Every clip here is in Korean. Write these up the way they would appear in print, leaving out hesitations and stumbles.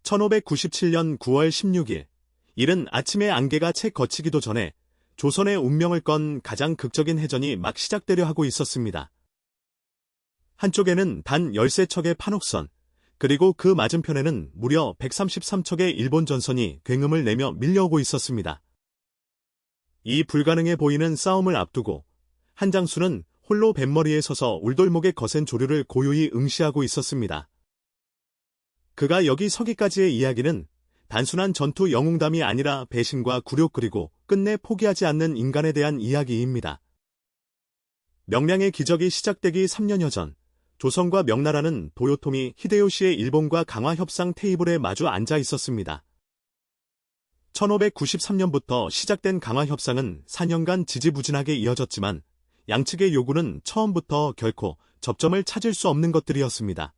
1597년 9월 16일, 이른 아침에 안개가 채 걷히기도 전에 조선의 운명을 건 가장 극적인 해전이 막 시작되려 하고 있었습니다. 한쪽에는 단 13척의 판옥선, 그리고 그 맞은편에는 무려 133척의 일본 전선이 굉음을 내며 밀려오고 있었습니다. 이 불가능해 보이는 싸움을 앞두고 한장수는 홀로 뱃머리에 서서 울돌목의 거센 조류를 고요히 응시하고 있었습니다. 그가 여기 서기까지의 이야기는 단순한 전투 영웅담이 아니라 배신과 굴욕 그리고 끝내 포기하지 않는 인간에 대한 이야기입니다. 명량의 기적이 시작되기 3년여 전, 조선과 명나라는 도요토미 히데요시의 일본과 강화 협상 테이블에 마주 앉아 있었습니다. 1593년부터 시작된 강화 협상은 4년간 지지부진하게 이어졌지만 양측의 요구는 처음부터 결코 접점을 찾을 수 없는 것들이었습니다.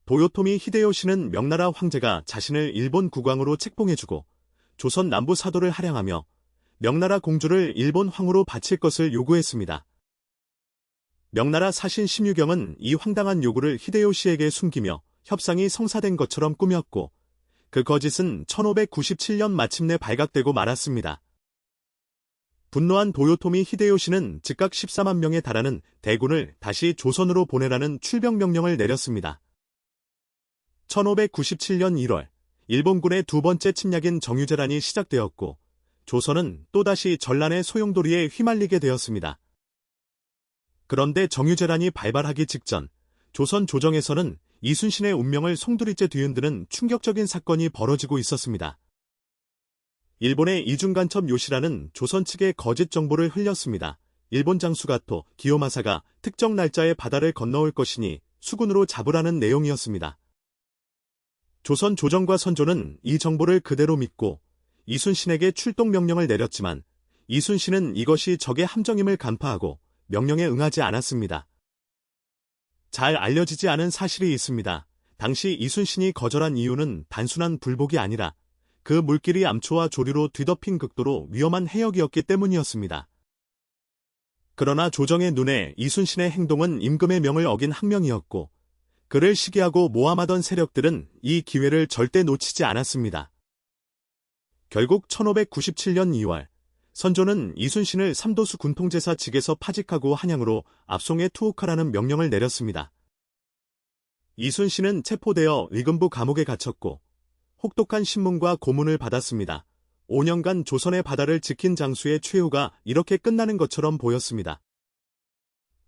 도요토미 히데요시는 명나라 황제가 자신을 일본 국왕으로 책봉해주고 조선 남부 사도를 할양하며 명나라 공주를 일본 황후로 바칠 것을 요구했습니다. 명나라 사신 심유경은 이 황당한 요구를 히데요시에게 숨기며 협상이 성사된 것처럼 꾸몄고 그 거짓은 1597년 마침내 발각되고 말았습니다. 분노한 도요토미 히데요시는 즉각 14만 명에 달하는 대군을 다시 조선으로 보내라는 출병 명령을 내렸습니다. 1597년 1월, 일본군의 두 번째 침략인 정유재란이 시작되었고 조선은 또다시 전란의 소용돌이에 휘말리게 되었습니다. 그런데 정유재란이 발발하기 직전, 조선 조정에서는 이순신의 운명을 송두리째 뒤흔드는 충격적인 사건이 벌어지고 있었습니다. 일본의 이중간첩 요시라는 조선 측의 거짓 정보를 흘렸습니다. 일본 장수 가토, 기요마사가 특정 날짜에 바다를 건너올 것이니 수군으로 잡으라는 내용이었습니다. 조선 조정과 선조는 이 정보를 그대로 믿고 이순신에게 출동 명령을 내렸지만 이순신은 이것이 적의 함정임을 간파하고 명령에 응하지 않았습니다. 잘 알려지지 않은 사실이 있습니다. 당시 이순신이 거절한 이유는 단순한 불복이 아니라 그 물길이 암초와 조류로 뒤덮인 극도로 위험한 해역이었기 때문이었습니다. 그러나 조정의 눈에 이순신의 행동은 임금의 명을 어긴 항명이었고 그를 시기하고 모함하던 세력들은 이 기회를 절대 놓치지 않았습니다. 결국 1597년 2월, 선조는 이순신을 삼도수 군통제사 직에서 파직하고 한양으로 압송에 투옥하라는 명령을 내렸습니다. 이순신은 체포되어 의금부 감옥에 갇혔고 혹독한 신문과 고문을 받았습니다. 5년간 조선의 바다를 지킨 장수의 최후가 이렇게 끝나는 것처럼 보였습니다.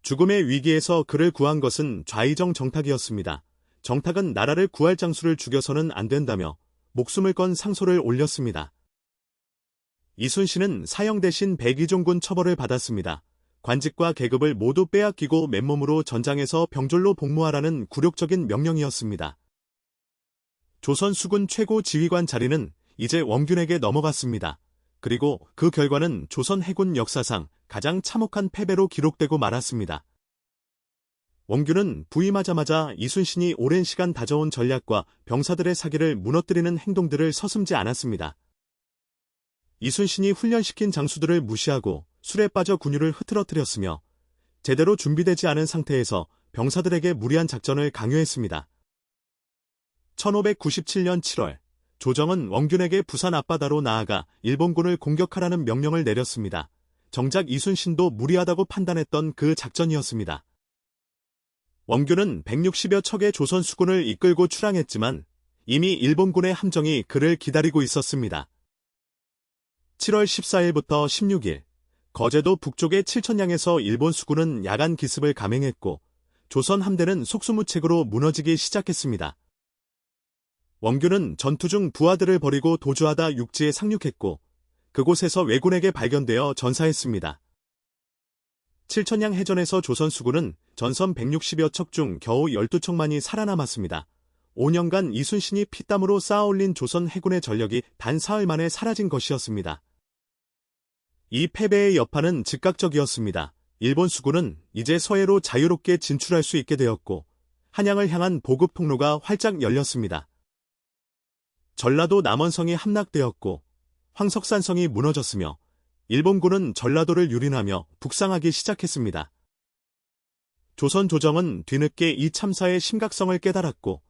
죽음의 위기에서 그를 구한 것은 좌의정 정탁이었습니다. 정탁은 나라를 구할 장수를 죽여서는 안 된다며 목숨을 건 상소를 올렸습니다. 이순신은 사형 대신 백의종군 처벌을 받았습니다. 관직과 계급을 모두 빼앗기고 맨몸으로 전장에서 병졸로 복무하라는 굴욕적인 명령이었습니다. 조선 수군 최고 지휘관 자리는 이제 원균에게 넘어갔습니다. 그리고 그 결과는 조선 해군 역사상 가장 참혹한 패배로 기록되고 말았습니다. 원균은 부임하자마자 이순신이 오랜 시간 다져온 전략과 병사들의 사기를 무너뜨리는 행동들을 서슴지 않았습니다. 이순신이 훈련시킨 장수들을 무시하고 술에 빠져 군유를 흐트러뜨렸으며 제대로 준비되지 않은 상태에서 병사들에게 무리한 작전을 강요했습니다. 1597년 7월, 조정은 원균에게 부산 앞바다로 나아가 일본군을 공격하라는 명령을 내렸습니다. 정작 이순신도 무리하다고 판단했던 그 작전이었습니다. 원균은 160여 척의 조선 수군을 이끌고 출항했지만 이미 일본군의 함정이 그를 기다리고 있었습니다. 7월 14일부터 16일, 거제도 북쪽의 칠천량에서 일본 수군은 야간 기습을 감행했고 조선 함대는 속수무책으로 무너지기 시작했습니다. 원균은 전투 중 부하들을 버리고 도주하다 육지에 상륙했고 그곳에서 왜군에게 발견되어 전사했습니다. 칠천량 해전에서 조선 수군은 전선 160여 척 중 겨우 12척만이 살아남았습니다. 5년간 이순신이 피땀으로 쌓아올린 조선 해군의 전력이 단 사흘 만에 사라진 것이었습니다. 이 패배의 여파는 즉각적이었습니다. 일본 수군은 이제 서해로 자유롭게 진출할 수 있게 되었고 한양을 향한 보급 통로가 활짝 열렸습니다. 전라도 남원성이 함락되었고 황석산성이 무너졌으며 일본군은 전라도를 유린하며 북상하기 시작했습니다. 조선 조정은 뒤늦게 이 참사의 심각성을 깨달았고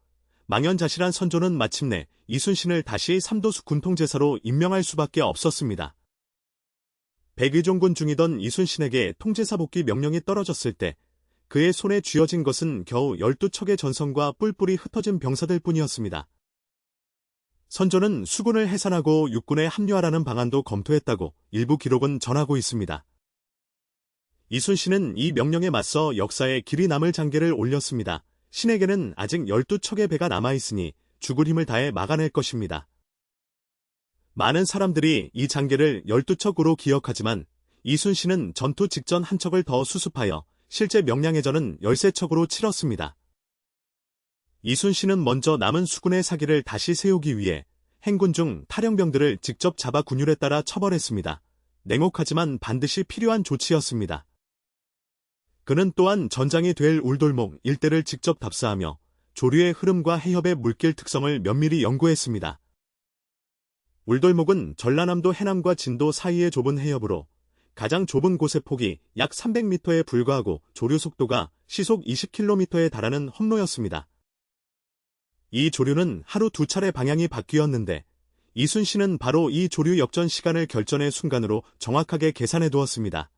망연자실한 선조는 마침내 이순신을 다시 삼도수 군통제사로 임명할 수밖에 없었습니다. 백의종군 중이던 이순신에게 통제사 복귀 명령이 떨어졌을 때 그의 손에 쥐어진 것은 겨우 12척의 전선과 뿔뿔이 흩어진 병사들 뿐이었습니다. 선조는 수군을 해산하고 육군에 합류하라는 방안도 검토했다고 일부 기록은 전하고 있습니다. 이순신은 이 명령에 맞서 역사에 길이 남을 장계를 올렸습니다. 신에게는 아직 12척의 배가 남아있으니 죽을 힘을 다해 막아낼 것입니다. 많은 사람들이 이 장계를 12척으로 기억하지만 이순신은 전투 직전 한 척을 더 수습하여 실제 명량해전은 13척으로 치렀습니다. 이순신은 먼저 남은 수군의 사기를 다시 세우기 위해 행군 중 탈영병들을 직접 잡아 군율에 따라 처벌했습니다. 냉혹하지만 반드시 필요한 조치였습니다. 그는 또한 전장이 될 울돌목 일대를 직접 답사하며 조류의 흐름과 해협의 물길 특성을 면밀히 연구했습니다. 울돌목은 전라남도 해남과 진도 사이의 좁은 해협으로 가장 좁은 곳의 폭이 약 300m에 불과하고 조류 속도가 시속 20km에 달하는 험로였습니다. 이 조류는 하루 2차례 방향이 바뀌었는데 이순신은 바로 이 조류 역전 시간을 결전의 순간으로 정확하게 계산해 두었습니다.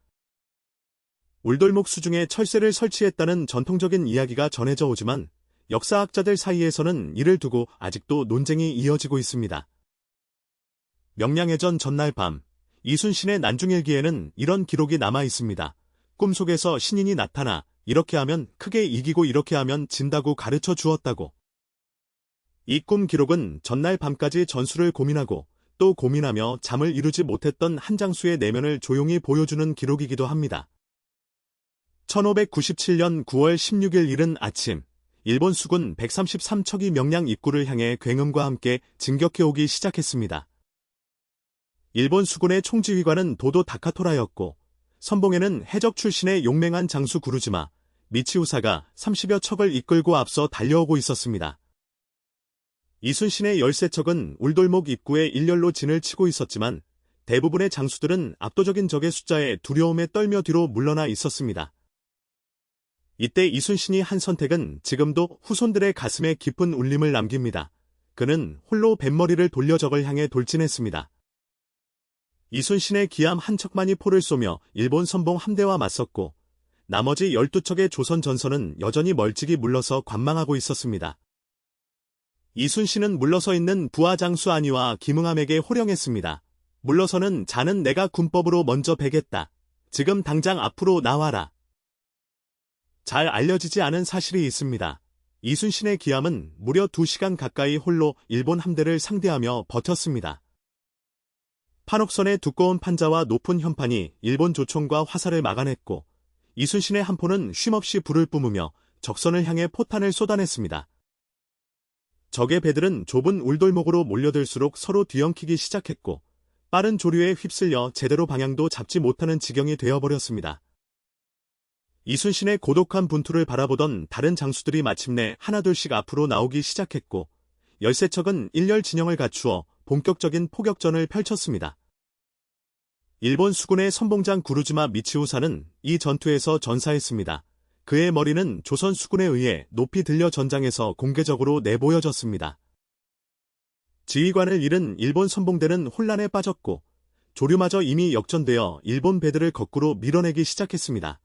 울돌목 수중에 철새를 설치했다는 전통적인 이야기가 전해져 오지만 역사학자들 사이에서는 이를 두고 아직도 논쟁이 이어지고 있습니다. 명량해전 전날 밤, 이순신의 난중일기에는 이런 기록이 남아 있습니다. 꿈속에서 신인이 나타나 이렇게 하면 크게 이기고 이렇게 하면 진다고 가르쳐 주었다고. 이 꿈 기록은 전날 밤까지 전술을 고민하고 또 고민하며 잠을 이루지 못했던 한 장수의 내면을 조용히 보여주는 기록이기도 합니다. 1597년 9월 16일 이른 아침, 일본 수군 133척이 명량 입구를 향해 굉음과 함께 진격해오기 시작했습니다. 일본 수군의 총지휘관은 도도 다카토라였고 선봉에는 해적 출신의 용맹한 장수 구루즈마, 미치우사가 30여 척을 이끌고 앞서 달려오고 있었습니다. 이순신의 13척은 울돌목 입구에 일렬로 진을 치고 있었지만 대부분의 장수들은 압도적인 적의 숫자에 두려움에 떨며 뒤로 물러나 있었습니다. 이때 이순신이 한 선택은 지금도 후손들의 가슴에 깊은 울림을 남깁니다. 그는 홀로 뱃머리를 돌려 적을 향해 돌진했습니다. 이순신의 기암 한 척만이 포를 쏘며 일본 선봉 함대와 맞섰고 나머지 12척의 조선 전선은 여전히 멀찍이 물러서 관망하고 있었습니다. 이순신은 물러서 있는 부하장수 안희와 김응함에게 호령했습니다. 물러서는 자는 내가 군법으로 먼저 베겠다. 지금 당장 앞으로 나와라. 잘 알려지지 않은 사실이 있습니다. 이순신의 기암은 무려 2시간 가까이 홀로 일본 함대를 상대하며 버텼습니다. 판옥선의 두꺼운 판자와 높은 현판이 일본 조총과 화살을 막아냈고 이순신의 한포는 쉼없이 불을 뿜으며 적선을 향해 포탄을 쏟아냈습니다. 적의 배들은 좁은 울돌목으로 몰려들수록 서로 뒤엉키기 시작했고 빠른 조류에 휩쓸려 제대로 방향도 잡지 못하는 지경이 되어버렸습니다. 이순신의 고독한 분투를 바라보던 다른 장수들이 마침내 하나둘씩 앞으로 나오기 시작했고 13척은 일렬 진영을 갖추어 본격적인 포격전을 펼쳤습니다. 일본 수군의 선봉장 구루즈마 미치우사는 이 전투에서 전사했습니다. 그의 머리는 조선 수군에 의해 높이 들려 전장에서 공개적으로 내보여졌습니다. 지휘관을 잃은 일본 선봉대는 혼란에 빠졌고 조류마저 이미 역전되어 일본 배들을 거꾸로 밀어내기 시작했습니다.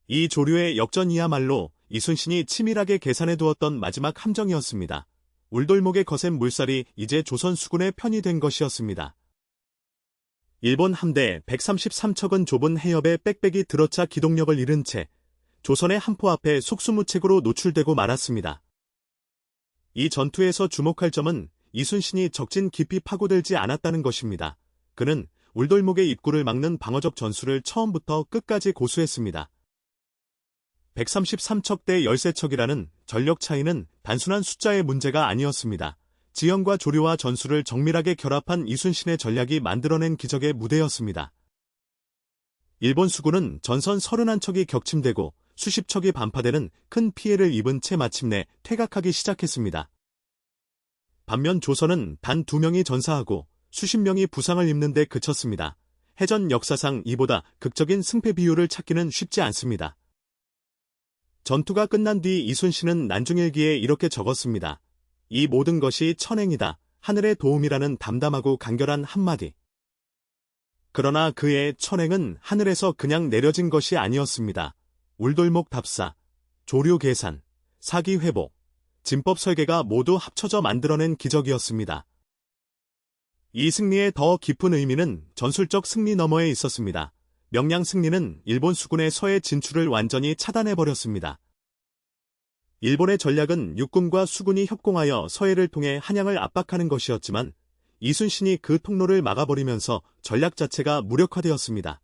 이 조류의 역전이야말로 이순신이 치밀하게 계산해 두었던 마지막 함정이었습니다. 울돌목의 거센 물살이 이제 조선 수군의 편이 된 것이었습니다. 일본 함대 133척은 좁은 해협에 빽빽이 들어차 기동력을 잃은 채 조선의 한포 앞에 속수무책으로 노출되고 말았습니다. 이 전투에서 주목할 점은 이순신이 적진 깊이 파고들지 않았다는 것입니다. 그는 울돌목의 입구를 막는 방어적 전술을 처음부터 끝까지 고수했습니다. 133척 대 13척이라는 전력 차이는 단순한 숫자의 문제가 아니었습니다. 지형과 조류와 전술을 정밀하게 결합한 이순신의 전략이 만들어낸 기적의 무대였습니다. 일본 수군은 전선 31척이 격침되고 수십 척이 반파되는 큰 피해를 입은 채 마침내 퇴각하기 시작했습니다. 반면 조선은 단 2명이 전사하고 수십 명이 부상을 입는 데 그쳤습니다. 해전 역사상 이보다 극적인 승패 비율을 찾기는 쉽지 않습니다. 전투가 끝난 뒤 이순신은 난중일기에 이렇게 적었습니다. 이 모든 것이 천행이다. 하늘의 도움이라는 담담하고 간결한 한마디. 그러나 그의 천행은 하늘에서 그냥 내려진 것이 아니었습니다. 울돌목 답사, 조류 계산, 사기 회복, 진법 설계가 모두 합쳐져 만들어낸 기적이었습니다. 이 승리의 더 깊은 의미는 전술적 승리 너머에 있었습니다. 명량 승리는 일본 수군의 서해 진출을 완전히 차단해버렸습니다. 일본의 전략은 육군과 수군이 협공하여 서해를 통해 한양을 압박하는 것이었지만 이순신이 그 통로를 막아버리면서 전략 자체가 무력화되었습니다.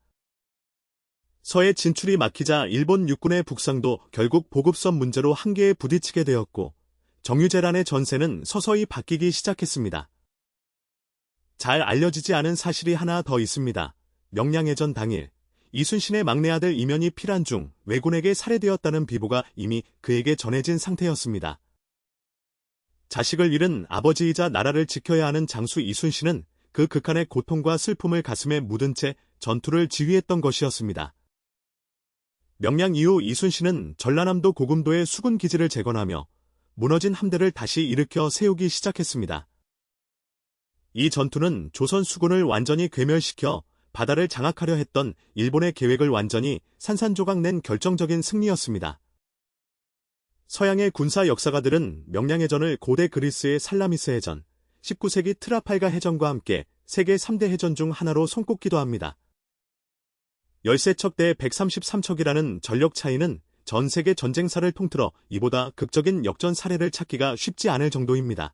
서해 진출이 막히자 일본 육군의 북상도 결국 보급선 문제로 한계에 부딪히게 되었고 정유재란의 전세는 서서히 바뀌기 시작했습니다. 잘 알려지지 않은 사실이 하나 더 있습니다. 명량해전 당일 이순신의 막내 아들 이면이 피란 중 왜군에게 살해되었다는 비보가 이미 그에게 전해진 상태였습니다. 자식을 잃은 아버지이자 나라를 지켜야 하는 장수 이순신은 그 극한의 고통과 슬픔을 가슴에 묻은 채 전투를 지휘했던 것이었습니다. 명량 이후 이순신은 전라남도 고금도의 수군 기지를 재건하며 무너진 함대를 다시 일으켜 세우기 시작했습니다. 이 전투는 조선 수군을 완전히 괴멸시켜 바다를 장악하려 했던 일본의 계획을 완전히 산산조각 낸 결정적인 승리였습니다. 서양의 군사 역사가들은 명량해전을 고대 그리스의 살라미스 해전, 19세기 트라팔가 해전과 함께 세계 3대 해전 중 하나로 손꼽기도 합니다. 13척 대 133척이라는 전력 차이는 전 세계 전쟁사를 통틀어 이보다 극적인 역전 사례를 찾기가 쉽지 않을 정도입니다.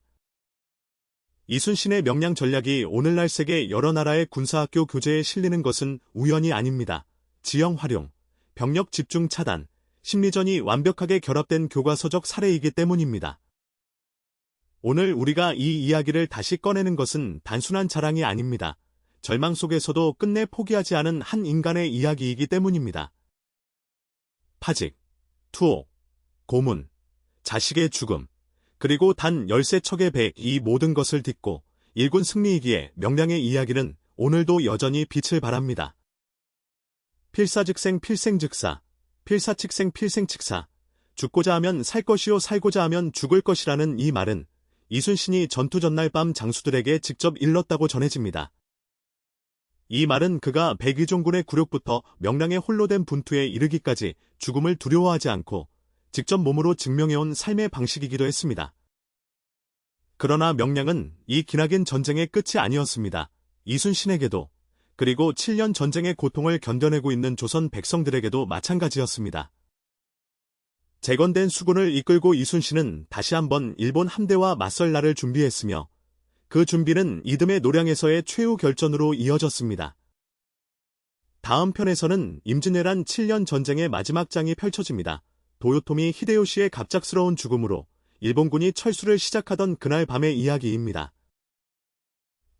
이순신의 명량 전략이 오늘날 세계 여러 나라의 군사학교 교재에 실리는 것은 우연이 아닙니다. 지형 활용, 병력 집중 차단, 심리전이 완벽하게 결합된 교과서적 사례이기 때문입니다. 오늘 우리가 이 이야기를 다시 꺼내는 것은 단순한 자랑이 아닙니다. 절망 속에서도 끝내 포기하지 않은 한 인간의 이야기이기 때문입니다. 파직, 투옥, 고문, 자식의 죽음, 그리고 단 13척의 배, 이 모든 것을 딛고 일군 승리이기에 명량의 이야기는 오늘도 여전히 빛을 발합니다. 필사즉생 필생즉사, 필사칙생 필생칙사, 죽고자 하면 살 것이요 살고자 하면 죽을 것이라는 이 말은 이순신이 전투 전날 밤 장수들에게 직접 일렀다고 전해집니다. 이 말은 그가 백의종군의 굴욕부터 명량의 홀로 된 분투에 이르기까지 죽음을 두려워하지 않고 직접 몸으로 증명해온 삶의 방식이기도 했습니다. 그러나 명량은 이 기나긴 전쟁의 끝이 아니었습니다. 이순신에게도, 그리고 7년 전쟁의 고통을 견뎌내고 있는 조선 백성들에게도 마찬가지였습니다. 재건된 수군을 이끌고 이순신은 다시 한번 일본 함대와 맞설 날을 준비했으며 그 준비는 이듬해 노량에서의 최후 결전으로 이어졌습니다. 다음 편에서는 임진왜란 7년 전쟁의 마지막 장이 펼쳐집니다. 도요토미 히데요시의 갑작스러운 죽음으로 일본군이 철수를 시작하던 그날 밤의 이야기입니다.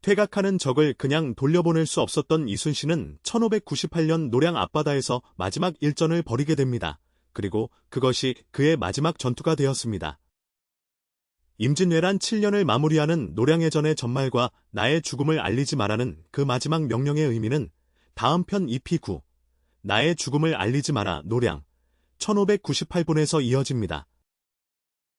퇴각하는 적을 그냥 돌려보낼 수 없었던 이순신은 1598년 노량 앞바다에서 마지막 일전을 벌이게 됩니다. 그리고 그것이 그의 마지막 전투가 되었습니다. 임진왜란 7년을 마무리하는 노량해전의 전말과 나의 죽음을 알리지 마라는 그 마지막 명령의 의미는 다음 편 EP9, 나의 죽음을 알리지 마라 노량, 1598분에서 이어집니다.